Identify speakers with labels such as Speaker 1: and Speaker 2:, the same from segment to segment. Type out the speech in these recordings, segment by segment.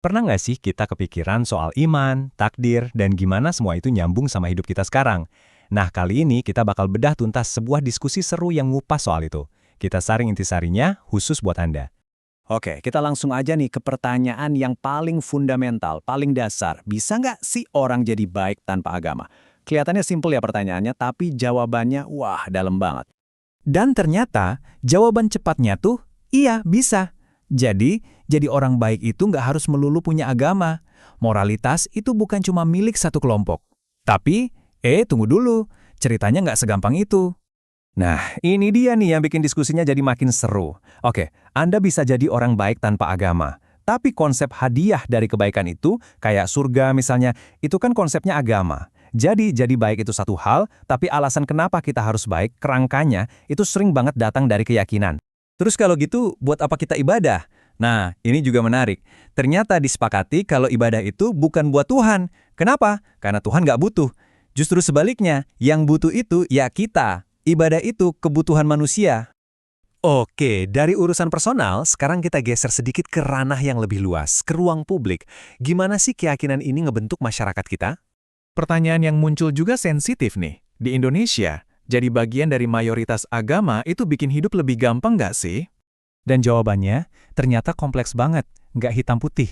Speaker 1: Pernah nggak sih kita kepikiran soal iman, takdir, dan gimana semua itu nyambung sama hidup kita sekarang? Nah, kali ini kita bakal bedah tuntas sebuah diskusi seru yang ngupas soal itu. Kita saring intisarinya khusus buat Anda.
Speaker 2: Oke, kita langsung aja nih ke pertanyaan yang paling fundamental, paling dasar. Bisa nggak sih orang jadi baik tanpa agama? Kelihatannya simpel ya pertanyaannya, tapi jawabannya, wah, dalam banget.
Speaker 3: Dan ternyata jawaban cepatnya tuh, iya bisa. Jadi orang baik itu nggak harus melulu punya agama. Moralitas itu bukan cuma milik satu kelompok. Tapi, tunggu dulu, ceritanya nggak segampang itu.
Speaker 1: Nah, ini dia nih yang bikin diskusinya jadi makin seru. Oke, Anda bisa jadi orang baik tanpa agama. Tapi konsep hadiah dari kebaikan itu, kayak surga misalnya, itu kan konsepnya agama. Jadi baik itu satu hal, tapi alasan kenapa kita harus baik, kerangkanya, itu sering banget datang dari keyakinan. Terus kalau gitu, buat apa kita ibadah? Nah, ini juga menarik. Ternyata disepakati kalau ibadah itu bukan buat Tuhan. Kenapa? Karena Tuhan nggak butuh. Justru sebaliknya, yang butuh itu ya kita. Ibadah itu kebutuhan manusia. Oke, dari urusan personal, sekarang kita geser sedikit ke ranah yang lebih luas, ke ruang publik. Gimana sih keyakinan ini ngebentuk masyarakat kita?
Speaker 3: Pertanyaan yang muncul juga sensitif nih. Di Indonesia, jadi bagian dari mayoritas agama itu bikin hidup lebih gampang nggak sih?
Speaker 1: Dan jawabannya, ternyata kompleks banget, nggak hitam putih.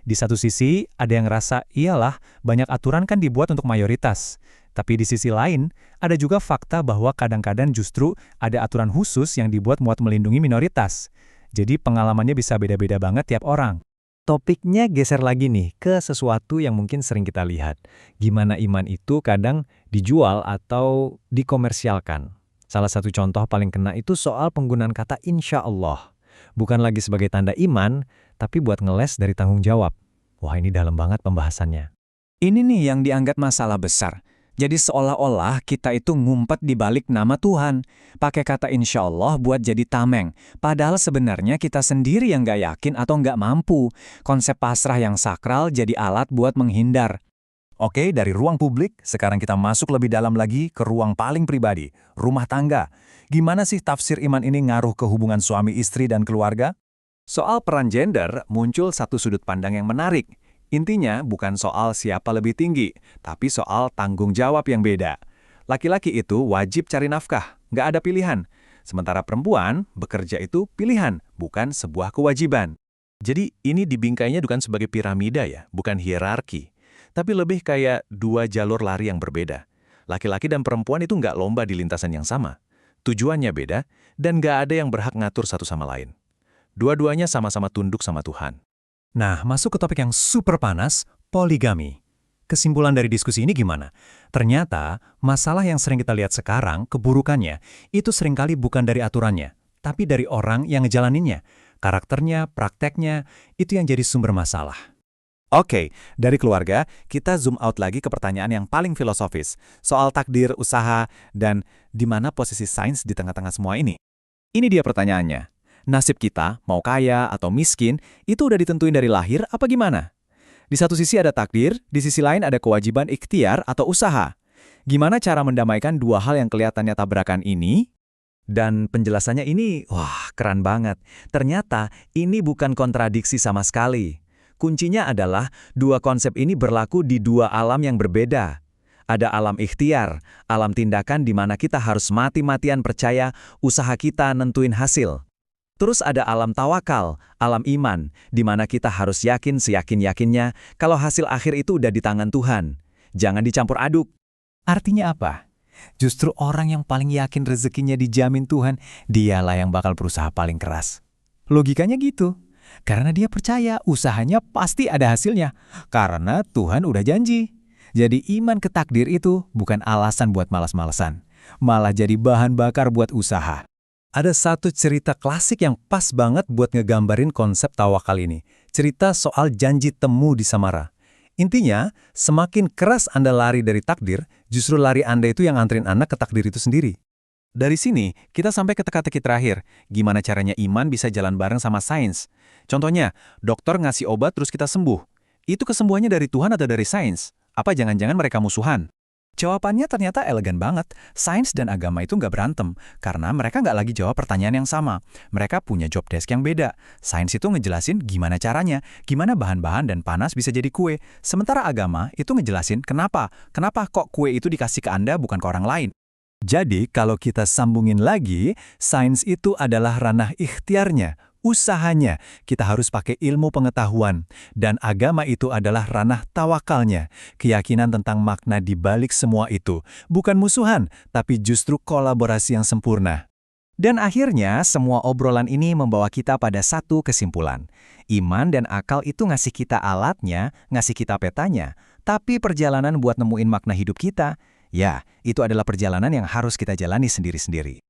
Speaker 1: Di satu sisi, ada yang ngerasa, iyalah, banyak aturan kan dibuat untuk mayoritas. Tapi di sisi lain, ada juga fakta bahwa kadang-kadang justru ada aturan khusus yang dibuat buat melindungi minoritas. Jadi pengalamannya bisa beda-beda banget tiap orang. Topiknya geser lagi nih ke sesuatu yang mungkin sering kita lihat. Gimana iman itu kadang dijual atau dikomersialkan. Salah satu contoh paling kena itu soal penggunaan kata insya Allah. Bukan lagi sebagai tanda iman, tapi buat ngeles dari tanggung jawab. Wah, ini dalam banget pembahasannya.
Speaker 2: Ini nih yang dianggap masalah besar. Jadi seolah-olah kita itu ngumpet di balik nama Tuhan. Pakai kata insya Allah buat jadi tameng. Padahal sebenarnya kita sendiri yang nggak yakin atau nggak mampu. Konsep pasrah yang sakral jadi alat buat menghindar.
Speaker 4: Oke, dari ruang publik, sekarang kita masuk lebih dalam lagi ke ruang paling pribadi, rumah tangga. Gimana sih tafsir iman ini ngaruh ke hubungan suami istri dan keluarga?
Speaker 1: Soal peran gender muncul satu sudut pandang yang menarik. Intinya bukan soal siapa lebih tinggi, tapi soal tanggung jawab yang beda. Laki-laki itu wajib cari nafkah, nggak ada pilihan. Sementara perempuan, bekerja itu pilihan, bukan sebuah kewajiban. Jadi ini dibingkainya bukan sebagai piramida ya, bukan hierarki. Tapi lebih kayak dua jalur lari yang berbeda. Laki-laki dan perempuan itu nggak lomba di lintasan yang sama. Tujuannya beda, dan nggak ada yang berhak ngatur satu sama lain. Dua-duanya sama-sama tunduk sama Tuhan. Nah, masuk ke topik yang super panas, poligami. Kesimpulan dari diskusi ini gimana? Ternyata, masalah yang sering kita lihat sekarang, keburukannya, itu seringkali bukan dari aturannya, tapi dari orang yang ngejalaninnya. Karakternya, prakteknya, itu yang jadi sumber masalah. Oke, dari keluarga, kita zoom out lagi ke pertanyaan yang paling filosofis, soal takdir, usaha, dan di mana posisi sains di tengah-tengah semua ini. Ini dia pertanyaannya. Nasib kita, mau kaya atau miskin, itu udah ditentuin dari lahir apa gimana? Di satu sisi ada takdir, di sisi lain ada kewajiban ikhtiar atau usaha. Gimana cara mendamaikan dua hal yang kelihatannya tabrakan ini? Dan penjelasannya ini, wah, keren banget. Ternyata ini bukan kontradiksi sama sekali. Kuncinya adalah dua konsep ini berlaku di dua alam yang berbeda. Ada alam ikhtiar, alam tindakan di mana kita harus mati-matian percaya usaha kita nentuin hasil. Terus ada alam tawakal, alam iman, di mana kita harus yakin seyakin-yakinnya kalau hasil akhir itu udah di tangan Tuhan. Jangan dicampur aduk. Artinya apa? Justru orang yang paling yakin rezekinya dijamin Tuhan, dialah yang bakal berusaha paling keras. Logikanya gitu. Karena dia percaya usahanya pasti ada hasilnya. Karena Tuhan udah janji. Jadi iman ke takdir itu bukan alasan buat malas-malasan. Malah jadi bahan bakar buat usaha. Ada satu cerita klasik yang pas banget buat ngegambarin konsep tawakal ini. Cerita soal janji temu di Samara. Intinya, semakin keras Anda lari dari takdir, justru lari Anda itu yang anterin anak ke takdir itu sendiri. Dari sini, kita sampai ke teka-teki terakhir. Gimana caranya iman bisa jalan bareng sama sains? Contohnya, dokter ngasih obat terus kita sembuh. Itu kesembuhannya dari Tuhan atau dari sains? Apa jangan-jangan mereka musuhan?
Speaker 3: Jawabannya ternyata elegan banget. Sains dan agama itu nggak berantem, karena mereka nggak lagi jawab pertanyaan yang sama. Mereka punya job desk yang beda. Sains itu ngejelasin gimana caranya, gimana bahan-bahan dan panas bisa jadi kue. Sementara agama itu ngejelasin kenapa kok kue itu dikasih ke Anda bukan ke orang lain.
Speaker 4: Jadi, kalau kita sambungin lagi, sains itu adalah ranah ikhtiarnya, usahanya. Kita harus pakai ilmu pengetahuan. Dan agama itu adalah ranah tawakalnya, keyakinan tentang makna di balik semua itu. Bukan musuhan, tapi justru kolaborasi yang sempurna.
Speaker 2: Dan akhirnya, semua obrolan ini membawa kita pada satu kesimpulan. Iman dan akal itu ngasih kita alatnya, ngasih kita petanya. Tapi perjalanan buat nemuin makna hidup kita, ya, itu adalah perjalanan yang harus kita jalani sendiri-sendiri.